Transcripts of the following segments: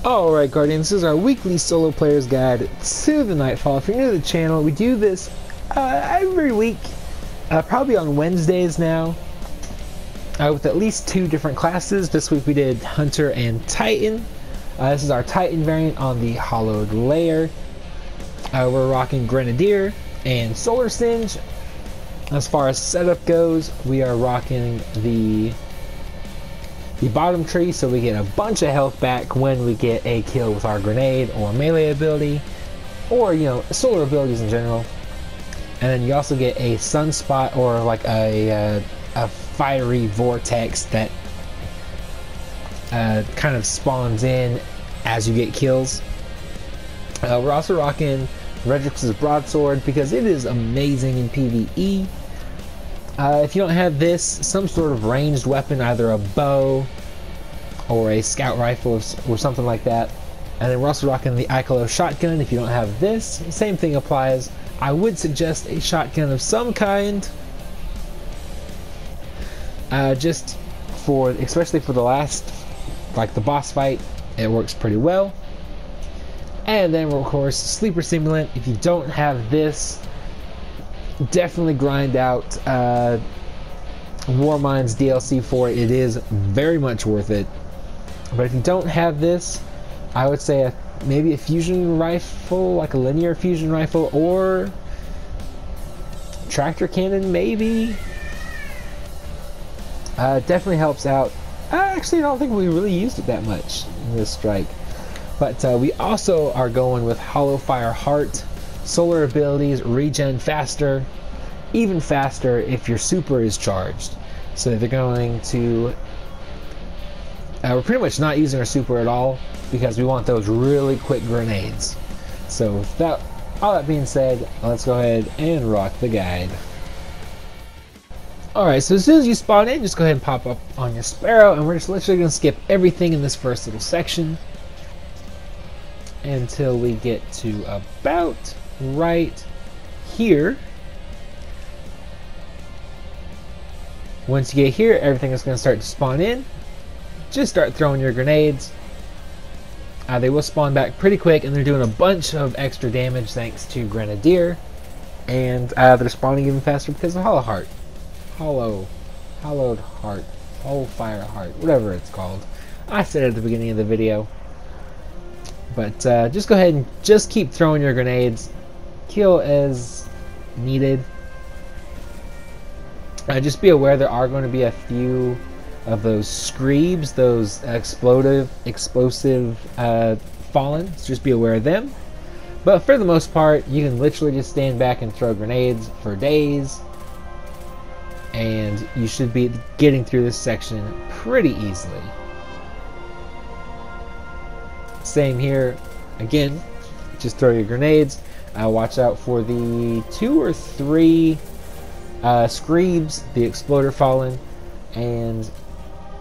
Alright Guardians, this is our weekly solo player's guide to the Nightfall. If you're new to the channel, we do this every week, probably on Wednesdays now, with at least 2 different classes. This week we did Hunter and Titan. This is our Titan variant on the Hollowed Lair. We're rocking Grenadier and Solar Singe. As far as setup goes, we are rocking the bottom tree, so we get a bunch of health back when we get a kill with our grenade or melee ability, or solar abilities in general. And then you also get a sunspot, or like a fiery vortex that kind of spawns in as you get kills. We're also rocking Redrix's broadsword because it is amazing in PvE. If you don't have this, some sort of ranged weapon, either a bow or a scout rifle or something like that. And then we're also rocking the Icolo shotgun. If you don't have this, same thing applies. I would suggest a shotgun of some kind, just for, especially for the last, like the boss fight, it works pretty well. And then of course, Sleeper Simulant. If you don't have this, definitely grind out Warmind's DLC for it. It is very much worth it. But if you don't have this, I would say maybe a fusion rifle, like a linear fusion rifle, or tractor cannon maybe. Definitely helps out. Actually, I don't think we really used it that much in this strike. But we also are going with Hollow Fire Heart. Solar abilities regen faster, even faster if your super is charged. So they're going to... we're pretty much not using our super at all because we want those really quick grenades. So with that, all that being said, let's go ahead and rock the guide. Alright, so as soon as you spawn in, just go ahead and pop up on your Sparrow, and we're just literally going to skip everything in this first little section until we get to about right here. Once you get here, everything is going to start to spawn in. Just start throwing your grenades. They will spawn back pretty quick, and they're doing a bunch of extra damage thanks to Grenadier. And they're spawning even faster because of Hollowed Heart. Hollowed Heart. Hollow Fire Heart. Whatever it's called. I said it at the beginning of the video. But just go ahead and just keep throwing your grenades. Kill as needed. Just be aware there are going to be a few of those screebs, those explosive fallen. So just be aware of them. But for the most part, you can literally just stand back and throw grenades for days. And you should be getting through this section pretty easily. Same here. Again, just throw your grenades. Watch out for the 2 or 3 screebs, the exploder fallen, and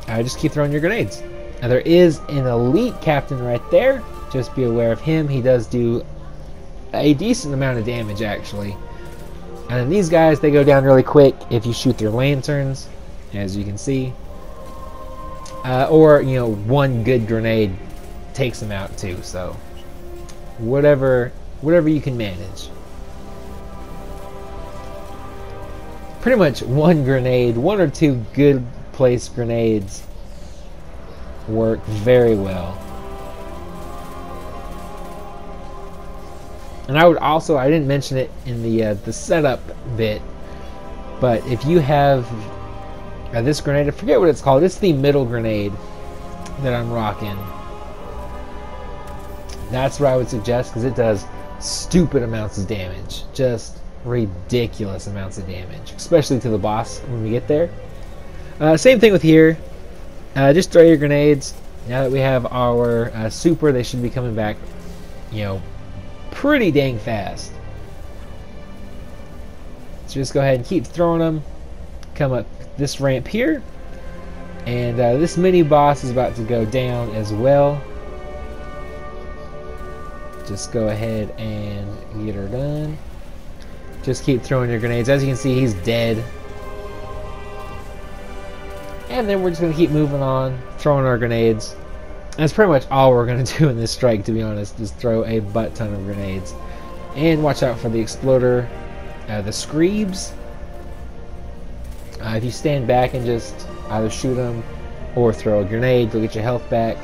just keep throwing your grenades. Now there is an elite captain right there. Just be aware of him. He does do a decent amount of damage actually. And then these guys, they go down really quick if you shoot their lanterns, as you can see. Or one good grenade takes them out too. So whatever you can manage. Pretty much one grenade, 1 or 2 good placed grenades work very well. And I would also, I didn't mention it in the setup bit, but if you have this grenade, I forget what it's called, it's the middle grenade that I'm rocking. That's what I would suggest because it does stupid amounts of damage. Just ridiculous amounts of damage, especially to the boss when we get there. Same thing with here. Just throw your grenades. Now that we have our super, they should be coming back, pretty dang fast. So just go ahead and keep throwing them. Come up this ramp here, and this mini boss is about to go down as well. Just go ahead and get her done. Just keep throwing your grenades. As you can see, he's dead. And then we're just going to keep moving on, throwing our grenades. That's pretty much all we're going to do in this strike, to be honest. Just throw a butt ton of grenades. And watch out for the exploder, the screebs. If you stand back and just either shoot them or throw a grenade, you'll get your health back.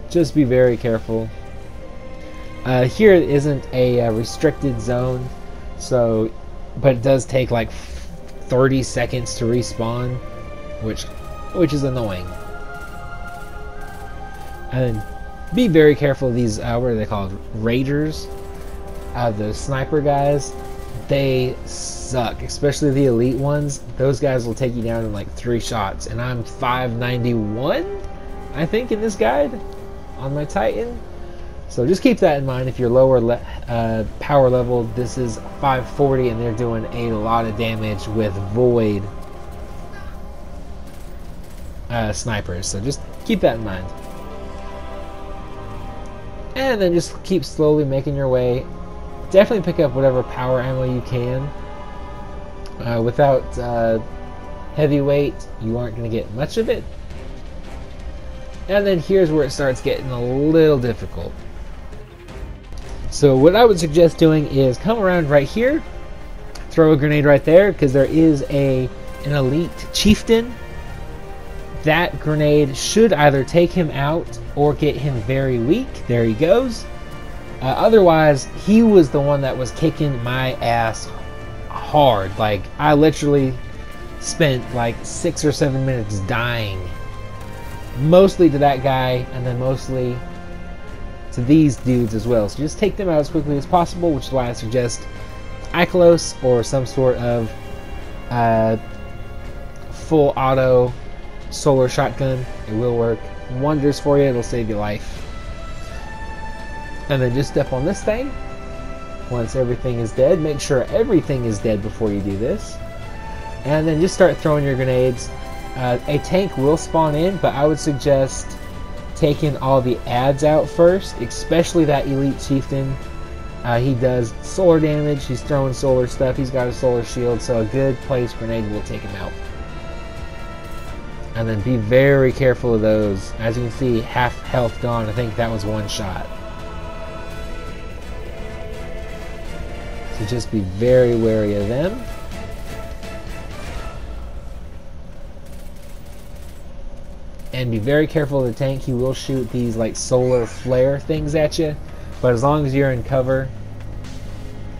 Just be very careful. Here isn't a restricted zone, so, but it does take like 30 seconds to respawn, which is annoying. And then be very careful of these, what are they called? Raiders. The sniper guys, they suck, especially the elite ones. Those guys will take you down in like 3 shots, and I'm 591, I think, in this guide on my Titan. So just keep that in mind if you're lower power level. This is 540, and they're doing a lot of damage with void snipers. So just keep that in mind. And then just keep slowly making your way. Definitely pick up whatever power ammo you can. Without heavyweight, you aren't going to get much of it. And then here's where it starts getting a little difficult. So what I would suggest doing is come around right here, throw a grenade right there, because there is an elite chieftain. That grenade should either take him out or get him very weak. There he goes. Otherwise, he was the one that was kicking my ass hard. Like, I literally spent like 6 or 7 minutes dying. Mostly to that guy, and then mostly to these dudes as well. So just take them out as quickly as possible, which is why I suggest Ikelos or some sort of full auto solar shotgun. It will work wonders for you. It'll save your life. And then just step on this thing. Once everything is dead, make sure everything is dead before you do this. And then just start throwing your grenades. A tank will spawn in, but I would suggest taking all the ads out first, especially that elite chieftain. He does solar damage, he's throwing solar stuff, he's got a solar shield, so a good placed grenade will take him out. And then be very careful of those. As you can see, half health gone. I think that was 1 shot. So just be very wary of them. And be very careful of the tank. He will shoot these like solar flare things at you. But as long as you're in cover,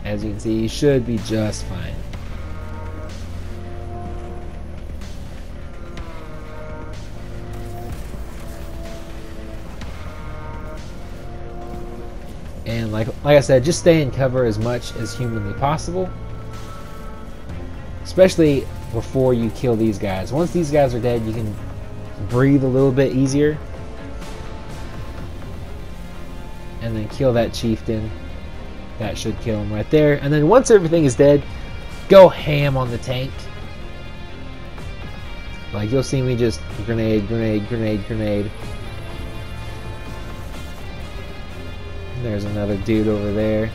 as you can see, you should be just fine. And like I said, just stay in cover as much as humanly possible. Especially before you kill these guys. Once these guys are dead, you can breathe a little bit easier. And then kill that chieftain. That should kill him right there. And then once everything is dead, go ham on the tank. Like, you'll see me just grenade, grenade, grenade, grenade. There's another dude over there.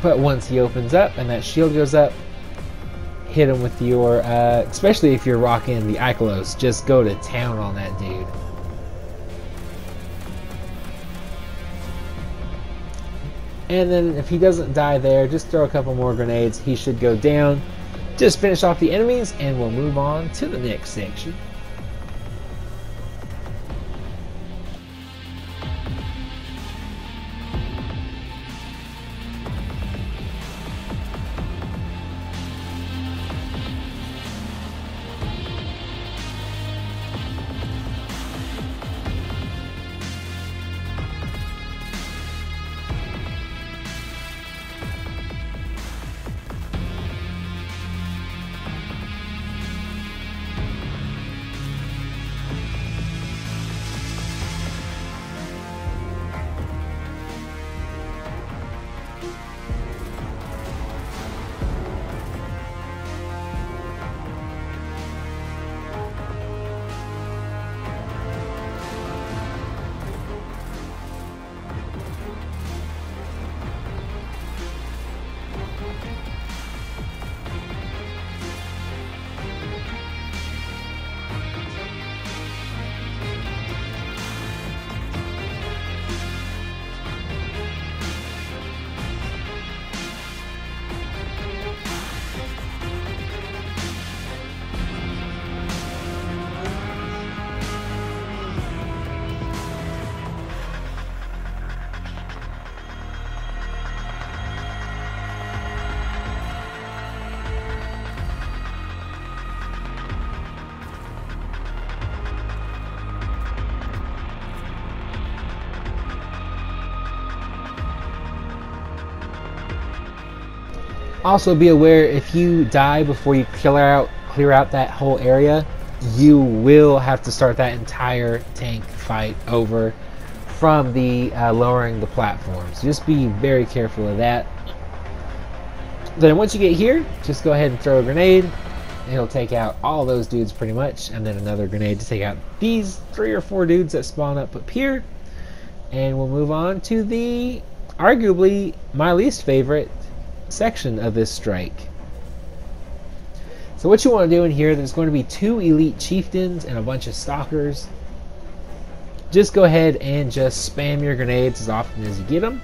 But once he opens up and that shield goes up, hit him with your, especially if you're rocking the Ikelos, just go to town on that dude. And then if he doesn't die there, just throw a couple more grenades. He should go down. Just finish off the enemies and we'll move on to the next section. Also be aware, if you die before you clear out that whole area, you will have to start that entire tank fight over from the lowering the platforms. Just be very careful of that. Then once you get here, just go ahead and throw a grenade. It'll take out all those dudes pretty much, and then another grenade to take out these 3 or 4 dudes that spawn up here. And we'll move on to the arguably my least favorite section of this strike. So what you want to do in here, there's going to be 2 elite chieftains and a bunch of stalkers. Just go ahead and just spam your grenades as often as you get them.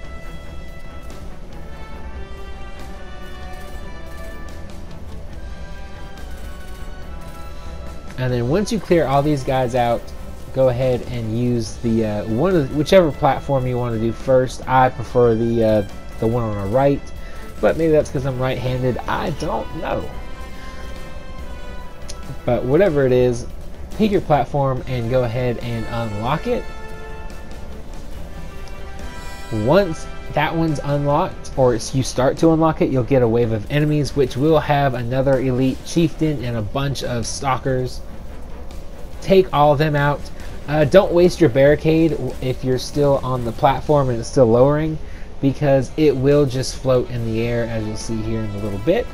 And then once you clear all these guys out, go ahead and use the whichever platform you want to do first. I prefer the one on the right, but maybe that's because I'm right-handed. I don't know. But whatever it is, pick your platform and go ahead and unlock it. Once that one's unlocked, or you start to unlock it, you'll get a wave of enemies, which will have another elite chieftain and a bunch of stalkers. Take all of them out. Don't waste your barricade if you're still on the platform and it's still lowering, because it will just float in the air, as you'll see here in a little bit.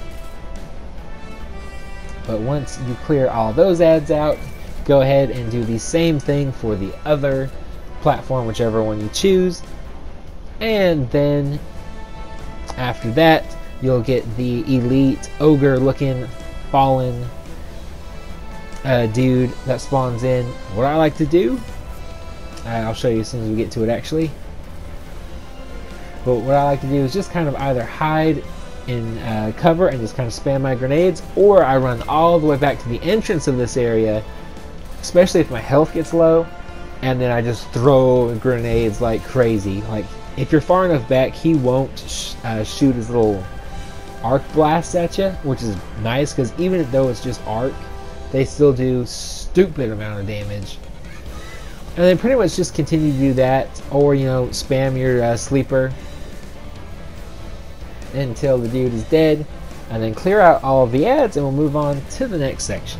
But once you clear all those ads out, go ahead and do the same thing for the other platform, whichever one you choose. And then after that, you'll get the elite ogre looking fallen dude that spawns in. What I like to do, I'll show you as soon as we get to it actually. But what I like to do is just kind of either hide in cover and just kind of spam my grenades, or I run all the way back to the entrance of this area, especially if my health gets low, and then I just throw grenades like crazy. Like, if you're far enough back, he won't shoot his little arc blasts at you, which is nice, because even though it's just arc, they still do stupid amount of damage. And then pretty much just continue to do that, or spam your sleeper until the dude is dead, and then clear out all of the ads, and we'll move on to the next section.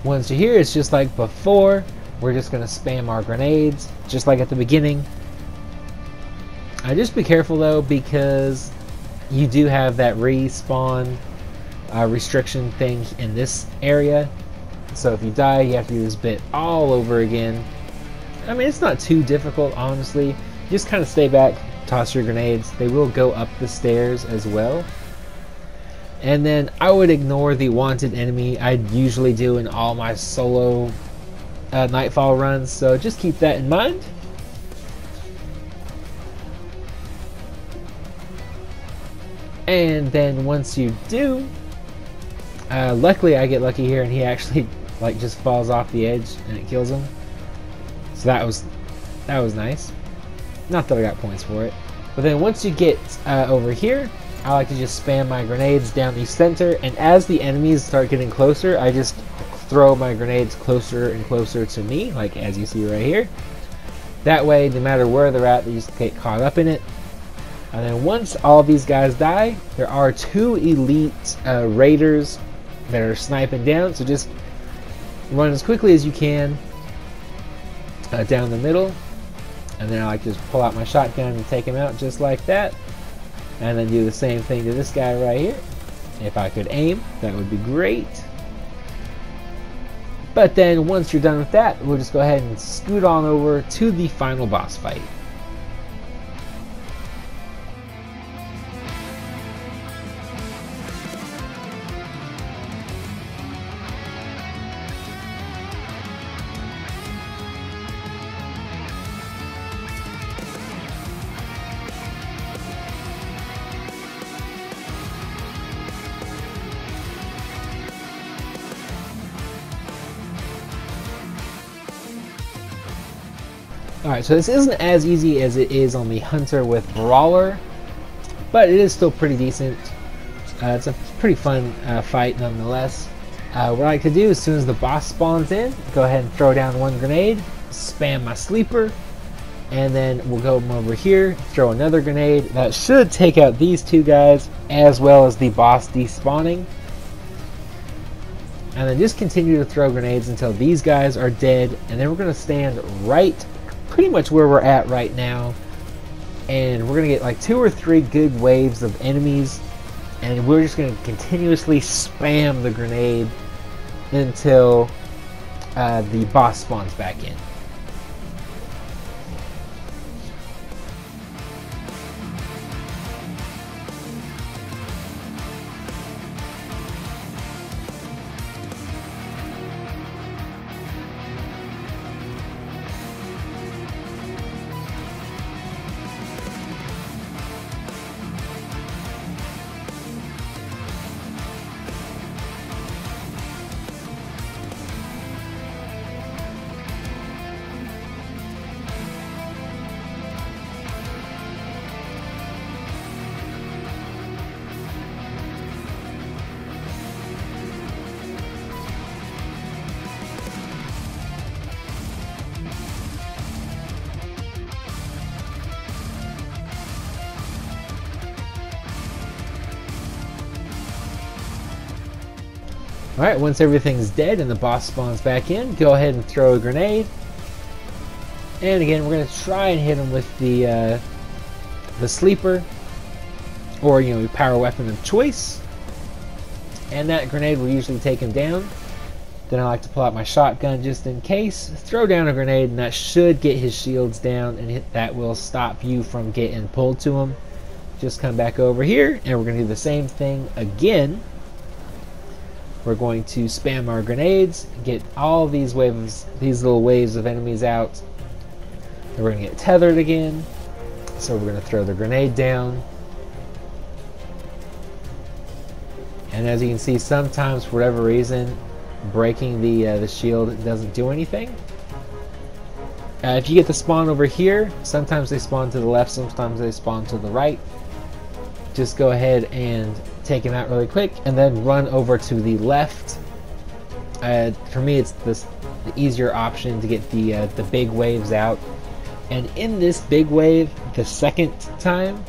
Once you're here, it's just like before. We're just going to spam our grenades, just like at the beginning. Just be careful though, because you do have that respawn restriction thing in this area. So if you die, you have to do this bit all over again. I mean, it's not too difficult, honestly. Just kind of stay back, toss your grenades. They will go up the stairs as well. And then I would ignore the wanted enemy. I usually do in all my solo Nightfall runs, so just keep that in mind. And then once you do, luckily I get lucky here and he actually like just falls off the edge and it kills him. So that was nice. Not that I got points for it. But then once you get over here, I like to just spam my grenades down the center, and as the enemies start getting closer, I just throw my grenades closer and closer to me, like as you see right here. That way, no matter where they're at, they just get caught up in it. And then once all these guys die, there are 2 elite raiders that are sniping down, so just run as quickly as you can down the middle. And then I like to just pull out my shotgun and take him out just like that. And then do the same thing to this guy right here. If I could aim, that would be great. But then once you're done with that, we'll just go ahead and scoot on over to the final boss fight. Alright, so this isn't as easy as it is on the Hunter with Brawler, but it is still pretty decent. It's a pretty fun fight nonetheless. What I like to do as soon as the boss spawns in, go ahead and throw down 1 grenade, spam my sleeper, and then we'll go over here, throw another grenade. That should take out these 2 guys, as well as the boss despawning. And then just continue to throw grenades until these guys are dead, and then we're going to stand right pretty much where we're at right now, and we're gonna get like 2 or 3 good waves of enemies, and we're just gonna continuously spam the grenade until the boss spawns back in. Alright, once everything's dead and the boss spawns back in, go ahead and throw a grenade. And again, we're going to try and hit him with the sleeper, or your power weapon of choice. And that grenade will usually take him down. Then I like to pull out my shotgun just in case, throw down a grenade, and that should get his shields down, and that will stop you from getting pulled to him. Just come back over here, and we're going to do the same thing again. We're going to spam our grenades, get all these waves, these little waves of enemies out. And we're going to get tethered again. So we're going to throw the grenade down. And as you can see, sometimes for whatever reason, breaking the shield doesn't do anything. If you get the spawn over here, sometimes they spawn to the left, sometimes they spawn to the right. Just go ahead and take him out really quick, and then run over to the left. For me, it's the easier option to get the big waves out. And in this big wave, the second time,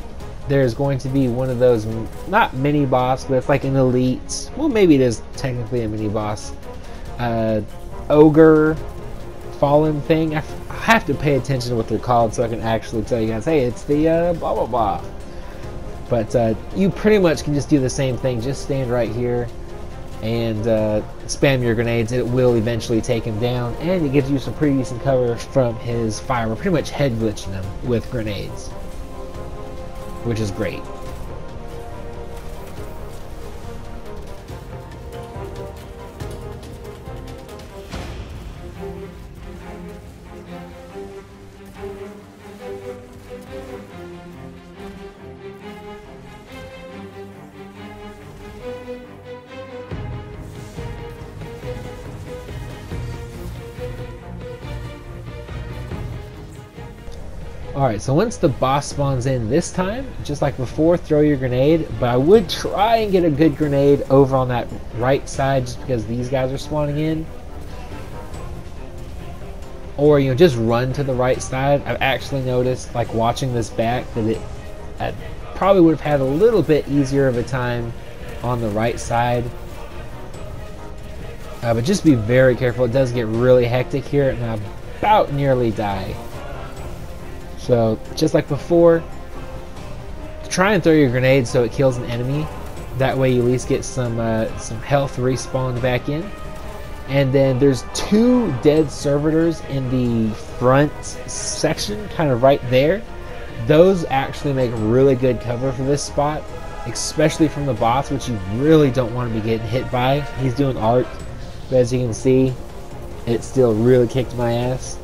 there's going to be one of those, not mini boss, but it's like an elite. Well, maybe it is technically a mini boss. ogre fallen thing. I have to pay attention to what they're called so I can actually tell you guys, hey, it's the blah blah blah. But you pretty much can just do the same thing. Just stand right here and spam your grenades. It will eventually take him down, and it gives you some pretty decent cover from his fire. We're pretty much head glitching him with grenades, which is great. Alright, so once the boss spawns in this time, just like before, throw your grenade, but I would try and get a good grenade over on that right side just because these guys are spawning in. Or, you know, just run to the right side. I've actually noticed, like watching this back, that I probably would have had a little bit easier of a time on the right side. But just be very careful. It does get really hectic here, and I about nearly die. So, just like before, try and throw your grenade so it kills an enemy. That way you at least get some health respawned back in. And then there's 2 dead servitors in the front section, kind of right there. Those actually make really good cover for this spot, especially from the boss, which you really don't want to be getting hit by. He's doing art, but as you can see, it still really kicked my ass.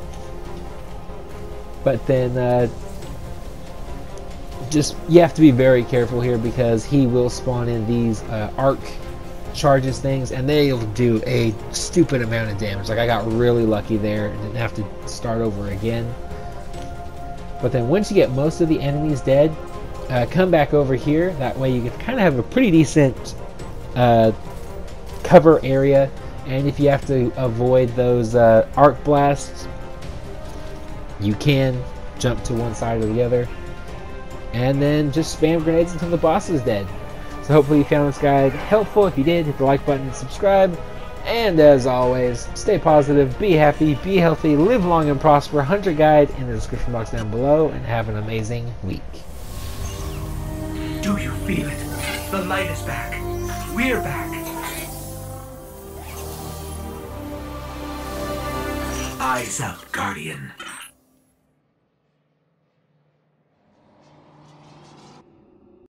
But then, just, you have to be very careful here because he will spawn in these arc charges things, and they'll do a stupid amount of damage. Like, I got really lucky there and didn't have to start over again. But then once you get most of the enemies dead, come back over here. That way you can kind of have a pretty decent cover area. And if you have to avoid those arc blasts, you can jump to one side or the other, and then just spam grenades until the boss is dead. So hopefully you found this guide helpful. If you did, hit the like button and subscribe. And as always, stay positive, be happy, be healthy, live long and prosper. 100 guide in the description box down below, and have an amazing week. Do you feel it? The light is back. We're back. Eyes up, Guardian.